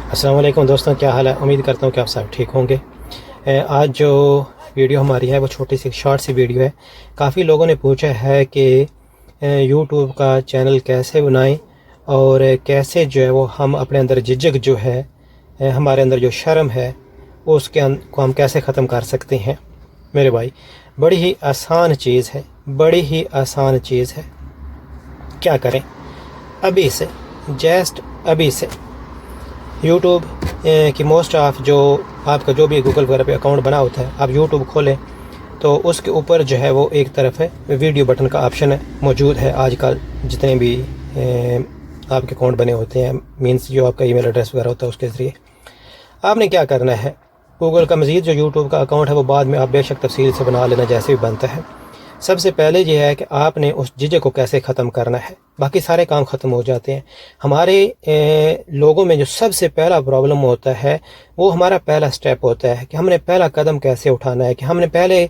السلام علیکم دوستوں، کیا حال ہے؟ امید کرتا ہوں کہ آپ سب ٹھیک ہوں گے۔ آج جو ویڈیو ہماری ہے وہ چھوٹی سی شارٹ سی ویڈیو ہے۔ کافی لوگوں نے پوچھا ہے کہ یوٹیوب کا چینل کیسے بنائیں اور کیسے جو ہے وہ ہم اپنے اندر جھجک جو ہے، ہمارے اندر جو شرم ہے اس کو ہم کیسے ختم کر سکتے ہیں۔ میرے بھائی، بڑی ہی آسان چیز ہے، بڑی ہی آسان چیز ہے۔ کیا کریں؟ ابھی سے، جسٹ ابھی سے یوٹیوب کی موسٹ آف جو آپ کا جو بھی گوگل وغیرہ پہ اکاؤنٹ بنا ہوتا ہے، آپ یوٹیوب کھولیں تو اس کے اوپر جو ہے وہ ایک طرف ہے ویڈیو بٹن کا آپشن ہے، موجود ہے آج کل جتنے بھی آپ کے اکاؤنٹ بنے ہوتے ہیں، مینس جو آپ کا ای میل ایڈریس وغیرہ ہوتا ہے اس کے ذریعے آپ نے کیا کرنا ہے۔ گوگل کا مزید جو یوٹیوب کا اکاؤنٹ ہے وہ بعد میں آپ بے شک تفصیل سے بنا لینا جیسے بھی بنتا ہے۔ سب سے پہلے یہ ہے کہ آپ نے اس جھجک کو کیسے ختم کرنا ہے، باقی سارے کام ختم ہو جاتے ہیں۔ ہمارے لوگوں میں جو سب سے پہلا پرابلم ہوتا ہے وہ ہمارا پہلا سٹیپ ہوتا ہے کہ ہم نے پہلا قدم کیسے اٹھانا ہے، کہ ہم نے پہلے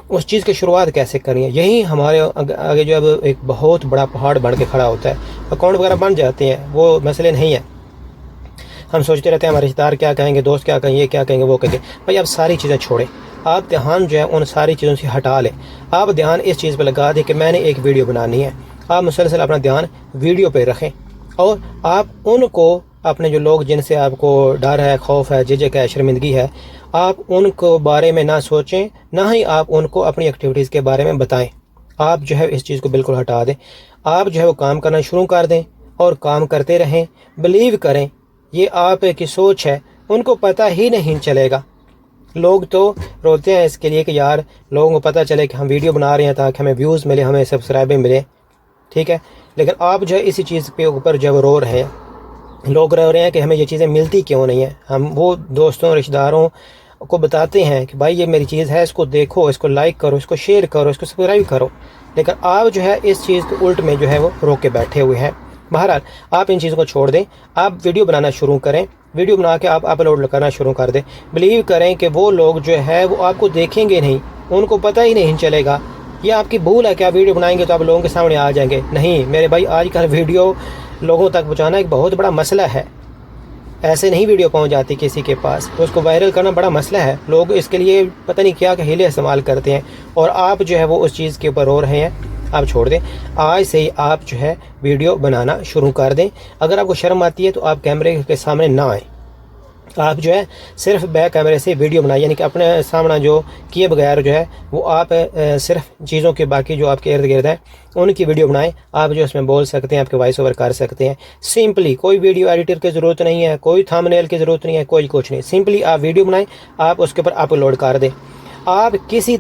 اس چیز کی شروعات کیسے کرنی ہے۔ یہی ہمارے آگے جو اب ایک بہت بڑا پہاڑ بن کے کھڑا ہوتا ہے۔ اکاؤنٹ وغیرہ بن جاتے ہیں، وہ مسئلے نہیں ہیں، ہم سوچتے رہتے ہیں ہمارے رشتہ دار کیا کہیں گے، دوست کیا کہیں گے، کیا کہیں گے، وہ کہیں گے۔ بھائی آپ ساری چیزیں چھوڑیں، آپ دھیان جو ہے ان ساری چیزوں سے ہٹا لیں۔ آپ دھیان اس چیز پہ لگا دیں کہ میں نے ایک ویڈیو بنانی ہے۔ آپ مسلسل اپنا دھیان ویڈیو پہ رکھیں اور آپ ان کو، اپنے جو لوگ جن سے آپ کو ڈر ہے، خوف ہے، جھجک ہے، شرمندگی ہے، آپ ان کو بارے میں نہ سوچیں، نہ ہی آپ ان کو اپنی ایکٹیویٹیز کے بارے میں بتائیں۔ آپ جو ہے اس چیز کو بالکل ہٹا دیں۔ آپ جو ہے وہ کام کرنا شروع کر دیں اور کام کرتے رہیں۔ بلیو کریں، یہ آپ کی سوچ ہے، ان کو پتہ ہی نہیں چلے گا۔ لوگ تو روتے ہیں اس کے لیے کہ یار لوگوں کو پتہ چلے کہ ہم ویڈیو بنا رہے ہیں تاکہ ہمیں ویوز ملے، ہمیں سبسکرائبیں ملے، ٹھیک ہے، لیکن آپ جو ہے اسی چیز کے اوپر جب رو رہے ہیں، لوگ رو رہے ہیں کہ ہمیں یہ چیزیں ملتی کیوں نہیں ہیں۔ ہم وہ دوستوں، رشتہ داروں کو بتاتے ہیں کہ بھائی یہ میری چیز ہے، اس کو دیکھو، اس کو لائک کرو، اس کو شیئر کرو، اس کو سبسکرائب کرو، لیکن آپ جو ہے اس چیز کے الٹ میں جو ہے وہ روک کے بیٹھے ہوئے ہیں۔ بہرحال آپ ان چیزوں کو چھوڑ دیں، آپ ویڈیو بنانا شروع کریں، ویڈیو بنا کے آپ اپلوڈ کرنا شروع کر دیں۔ بلیو کریں کہ وہ لوگ جو ہے وہ آپ کو دیکھیں گے نہیں، ان کو پتہ ہی نہیں چلے گا۔ یہ آپ کی بھول ہے کہ آپ ویڈیو بنائیں گے تو آپ لوگوں کے سامنے آ جائیں گے۔ نہیں میرے بھائی، آج کل ویڈیو لوگوں تک پہنچانا ایک بہت بڑا مسئلہ ہے۔ ایسے نہیں ویڈیو پہنچ جاتی کسی کے پاس، تو اس کو وائرل کرنا بڑا مسئلہ ہے۔ لوگ اس کے لیے پتہ نہیں کیا کہ ہیلے استعمال کرتے ہیں، اور آپ جو ہے وہ اس چیز کے اوپر رو رہے ہیں۔ آپ چھوڑ دیں، آج سے ہی آپ جو ہے ویڈیو بنانا شروع کر دیں۔ اگر آپ کو شرم آتی ہے تو آپ کیمرے کے سامنے نہ آئیں، آپ جو ہے صرف بیک کیمرے سے ویڈیو بنائیں، یعنی کہ اپنے سامنے جو کیے بغیر جو ہے وہ آپ صرف چیزوں کے باقی جو آپ کے ارد گرد ہیں ان کی ویڈیو بنائیں۔ آپ جو اس میں بول سکتے ہیں، آپ کے وائس اوور کر سکتے ہیں۔ سمپلی کوئی ویڈیو ایڈیٹر کی ضرورت نہیں ہے، کوئی تھمبنیل کی ضرورت نہیں ہے، کوئی کچھ نہیں۔ سمپلی آپ ویڈیو بنائیں، آپ اس کے اوپر اپلوڈ کر دیں۔ آپ کسی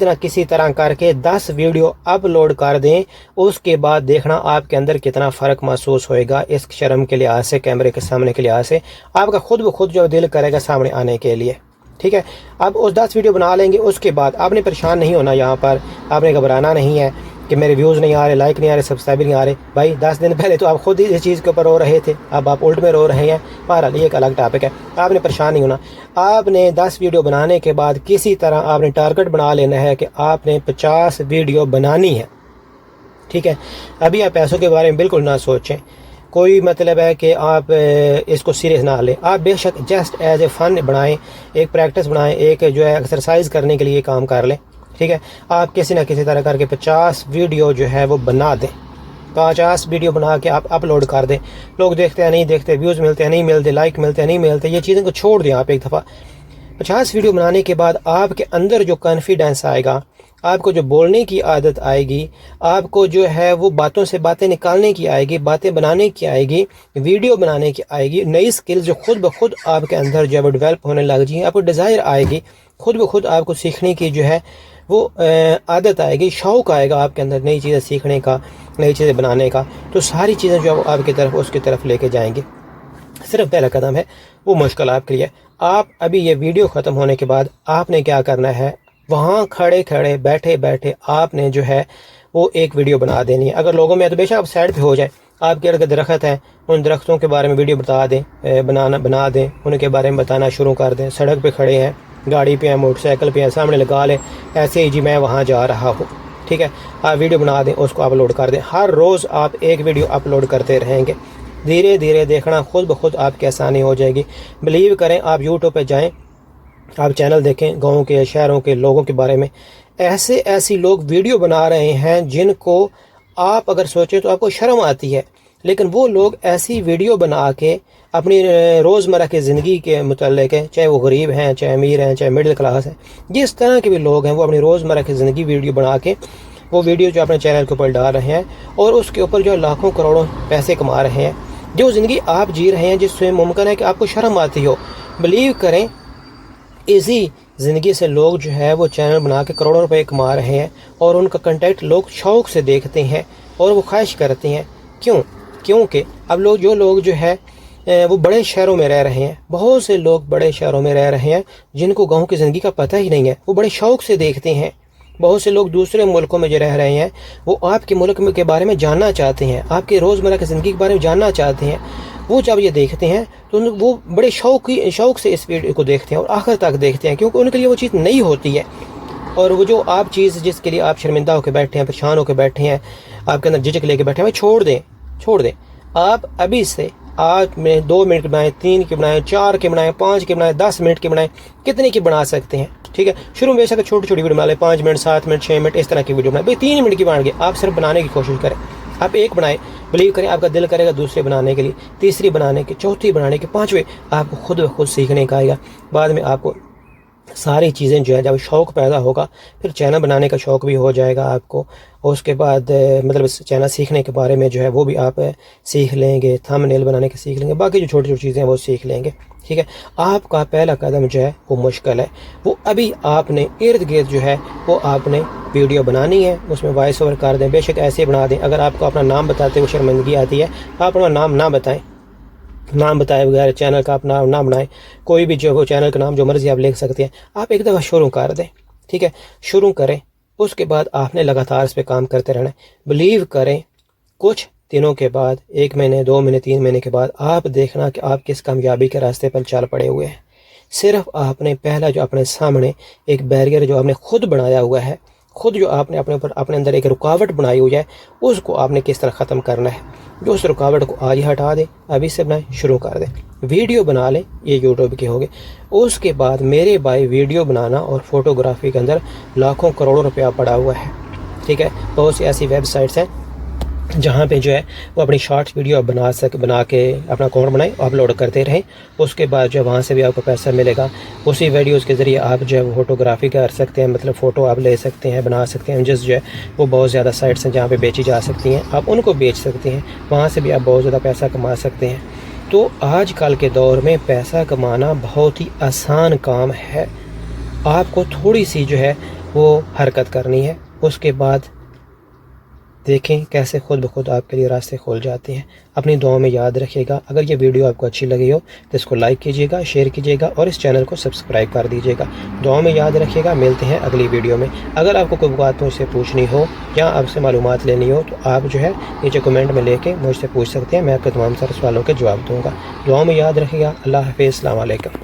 طرح کر کے 10 ویڈیو اپلوڈ کر دیں، اس کے بعد دیکھنا آپ کے اندر کتنا فرق محسوس ہوئے گا اس شرم کے لحاظ سے، کیمرے کے سامنے کے لحاظ سے۔ آپ کا خود بخود جو دل کرے گا سامنے آنے کے لیے، ٹھیک ہے۔ اب اس 10 ویڈیو بنا لیں گے، اس کے بعد آپ نے پریشان نہیں ہونا، یہاں پر آپ نے گھبرانا نہیں ہے کہ میرے ویوز نہیں آ رہے، لائک نہیں آ رہے، سبسکرائبر نہیں آ رہے۔ بھائی 10 دن پہلے تو آپ خود ہی اس چیز کے اوپر رو رہے تھے، اب آپ الٹ میں رو رہے ہیں۔ بہرحال یہ ایک الگ ٹاپک ہے، آپ نے پریشان نہیں ہونا۔ آپ نے 10 ویڈیو بنانے کے بعد کسی طرح آپ نے ٹارگٹ بنا لینا ہے کہ آپ نے 50 ویڈیو بنانی ہے، ٹھیک ہے۔ ابھی آپ پیسوں کے بارے میں بالکل نہ سوچیں، کوئی مطلب ہے کہ آپ اس کو سیریس نہ لیں۔ آپ بے شک جسٹ ایز اے فن بنائیں، ایک پریکٹس بنائیں، ایک جو ہے ایکسرسائز کرنے کے لیے کام کر لیں، ٹھیک ہے۔ آپ کسی نہ کسی طرح کر کے 50 ویڈیو جو ہے وہ بنا دیں، 50 ویڈیو بنا کے آپ اپلوڈ کر دیں۔ لوگ دیکھتے ہیں نہیں دیکھتے، ویوز ملتے ہیں نہیں ملتے، لائک ملتے ہیں نہیں ملتے، یہ چیزیں کو چھوڑ دیں۔ آپ ایک دفعہ 50 ویڈیو بنانے کے بعد آپ کے اندر جو کانفیڈنس آئے گا، آپ کو جو بولنے کی عادت آئے گی، آپ کو جو ہے وہ باتوں سے باتیں نکالنے کی آئے گی، باتیں بنانے کی آئے گی، ویڈیو بنانے کی آئے گی، نئی سکلز جو خود بخود آپ کے اندر جو ہے وہ ڈیولپ ہونے لگ جائیں، آپ کو ڈیزائر آئے گی، خود بخود آپ کو سیکھنے کی جو ہے وہ عادت آئے گی، شوق آئے گا آپ کے اندر نئی چیزیں سیکھنے کا، نئی چیزیں بنانے کا، تو ساری چیزیں جو ہے وہ آپ کی طرف اس کی طرف لے کے جائیں گے۔ صرف پہلا قدم ہے وہ مشکل آپ کے لیے۔ آپ ابھی یہ ویڈیو ختم ہونے کے بعد آپ نے کیا کرنا ہے، وہاں کھڑے کھڑے بیٹھے بیٹھے آپ نے جو ہے وہ ایک ویڈیو بنا دینی ہے۔ اگر لوگوں میں تو بے شک آپ سائڈ پہ ہو جائیں، آپ کے ارد درخت ہیں، ان درختوں کے بارے میں ویڈیو بتا دیں، بنا دیں، ان کے بارے میں بتانا شروع کر دیں۔ سڑک پہ کھڑے ہیں، گاڑی پہ ہیں، موٹر سائیکل پہ ہیں، سامنے لگا لیں ایسے ہی جی میں وہاں جا رہا ہوں، ٹھیک ہے۔ آپ ویڈیو بنا دیں، اس کو اپلوڈ کر دیں۔ ہر روز آپ ایک ویڈیو اپلوڈ کرتے رہیں گے، دھیرے دھیرے دیکھنا خود بخود آپ کی آسانی ہو جائے گی. بلیو کریں, آپ یوٹیوب پہ جائیں, آپ چینل دیکھیں گاؤں کے شہروں کے لوگوں کے بارے میں. ایسی لوگ ویڈیو بنا رہے ہیں جن کو آپ اگر سوچیں تو آپ کو شرم آتی ہے, لیکن وہ لوگ ایسی ویڈیو بنا کے اپنی روزمرہ کی زندگی کے متعلق ہے, چاہے وہ غریب ہیں, چاہے امیر ہیں, چاہے مڈل کلاس ہیں, جس طرح کے بھی لوگ ہیں, وہ اپنی روزمرہ کی زندگی ویڈیو بنا کے وہ ویڈیو جو اپنے چینل کے اوپر ڈال رہے ہیں, اور اس کے اوپر جو لاکھوں کروڑوں پیسے کما رہے ہیں. جو زندگی آپ جی رہے ہیں جس سے ممکن ہے کہ آپ کو شرم آتی ہو, بلیو کریں اسی زندگی سے لوگ جو ہے وہ چینل بنا کے کروڑوں روپے کما رہے ہیں, اور ان کا کنٹینٹ لوگ شوق سے دیکھتے ہیں اور وہ خواہش کرتے ہیں. کیونکہ اب جو لوگ جو ہے وہ بڑے شہروں میں رہ رہے ہیں, بہت سے لوگ بڑے شہروں میں رہ رہے ہیں جن کو گاؤں کی زندگی کا پتہ ہی نہیں ہے, وہ بڑے شوق سے دیکھتے ہیں. بہت سے لوگ دوسرے ملکوں میں جو رہ رہے ہیں وہ آپ کے ملک کے بارے میں جاننا چاہتے ہیں, آپ کے روزمرہ کی زندگی کے بارے میں جاننا چاہتے ہیں. وہ جب یہ دیکھتے ہیں تو وہ بڑے شوق سے اس ویڈیو کو دیکھتے ہیں اور آخر تک دیکھتے ہیں, کیونکہ ان کے لیے وہ چیز نئی ہوتی ہے. اور وہ جو آپ چیز جس کے لیے آپ شرمندہ ہو کے بیٹھے ہیں, پریشان ہو کے بیٹھے ہیں, آپ کے اندر جھجک لے کے بیٹھے ہیں, وہ چھوڑ دیں. آپ ابھی سے آج میں 2 منٹ کے بنائیں, 3 کے بنائیں, 4 کے بنائیں, 5 کے بنائیں, 10 منٹ کے بنائیں, کتنے کی بنا سکتے ہیں. ٹھیک ہے, شروع میں بے شک چھوٹی ویڈیو بنا لیں, 5 منٹ, 7 منٹ, 6 منٹ, اس طرح کی ویڈیو بنائیں. بھائی 3 منٹ کی بنا گے, آپ صرف بنانے کی کوشش کریں. آپ ایک بنائیں, بلیو کریں آپ کا دل کرے گا دوسرے بنانے کے لیے, تیسری بنانے کی, چوتھی بنانے کی, 5ویں آپ کو خود بخود سیکھنے کا آئے گا. بعد میں آپ کو ساری چیزیں جو ہے جب شوق پیدا ہوگا, پھر چینل بنانے کا شوق بھی ہو جائے گا آپ کو, اور اس کے بعد مطلب چینل سیکھنے کے بارے میں جو ہے وہ بھی آپ سیکھ لیں گے, تھم نیل بنانے کے سیکھ لیں گے, باقی جو چھوٹی چیزیں ہیں وہ سیکھ لیں گے. ٹھیک ہے, آپ کا پہلا قدم جو ہے وہ مشکل ہے, وہ ابھی آپ نے ارد گرد جو ہے وہ آپ نے ویڈیو بنانی ہے, اس میں وائس اوور کر دیں, بے شک ایسے بنا دیں. اگر آپ کو اپنا نام بتاتے ہوئے شرمندگی آتی ہے, آپ اپنا نام نہ بتائیں, نام بتائے بغیر چینل کا اپنا نام بنائیں. کوئی بھی جو چینل کا نام جو مرضی آپ لکھ سکتے ہیں. آپ ایک دفعہ شروع کر دیں, ٹھیک ہے, شروع کریں, اس کے بعد آپ نے لگاتار اس پہ کام کرتے رہنا ہے. بلیو کریں کچھ دنوں کے بعد, 1 مہینے, 2 مہینے, 3 مہینے کے بعد آپ دیکھنا کہ آپ کس کامیابی کے راستے پر چل پڑے ہوئے ہیں. صرف آپ نے پہلا جو اپنے سامنے ایک بیریئر جو آپ نے خود بنایا ہوا ہے, خود جو آپ نے اپنے اندر ایک رکاوٹ بنائی ہوئی ہے, اس کو آپ نے کس طرح ختم کرنا ہے. جو اس رکاوٹ کو آج ہٹا دیں, ابھی سے بنائیں, شروع کر دیں, ویڈیو بنا لیں, یہ یوٹیوب کے ہوگے. اس کے بعد میرے بھائی ویڈیو بنانا اور فوٹوگرافی کے اندر لاکھوں کروڑوں روپیہ پڑا ہوا ہے. ٹھیک ہے, بہت سی ایسی ویب سائٹس ہیں جہاں پہ جو ہے وہ اپنی شارٹس ویڈیو بنا کے اپنا اکاؤنٹ بنائیں, اپلوڈ کرتے رہیں. اس کے بعد جو وہاں سے بھی آپ کو پیسہ ملے گا. اسی ویڈیوز کے ذریعے آپ جو ہے وہ فوٹوگرافی کر سکتے ہیں, مطلب فوٹو آپ لے سکتے ہیں, بنا سکتے ہیں. جس جو ہے وہ بہت زیادہ سائٹس ہیں جہاں پہ بیچی جا سکتی ہیں, آپ ان کو بیچ سکتے ہیں, وہاں سے بھی آپ بہت زیادہ پیسہ کما سکتے ہیں. تو آج کل کے دور میں پیسہ کمانا بہت ہی آسان کام ہے. آپ کو تھوڑی سی جو ہے وہ حرکت کرنی ہے, اس کے بعد دیکھیں کیسے خود بخود آپ کے لیے راستے کھول جاتے ہیں. اپنی دعاؤں میں یاد رکھیے گا. اگر یہ ویڈیو آپ کو اچھی لگی ہو تو اس کو لائک کیجیے گا, شیئر کیجیے گا, اور اس چینل کو سبسکرائب کر دیجیے گا. دعاؤں میں یاد رکھیے گا. ملتے ہیں اگلی ویڈیو میں. اگر آپ کو کوئی بات مجھ سے پوچھنی ہو یا آپ سے معلومات لینی ہو تو آپ جو ہے نیچے کمنٹ میں لے کے مجھ سے پوچھ سکتے ہیں, میں آپ کے تمام سارے سوالوں کے جواب دوں گا. دعاؤں میں یاد رکھیے گا. اللہ حافظ, السلام علیکم.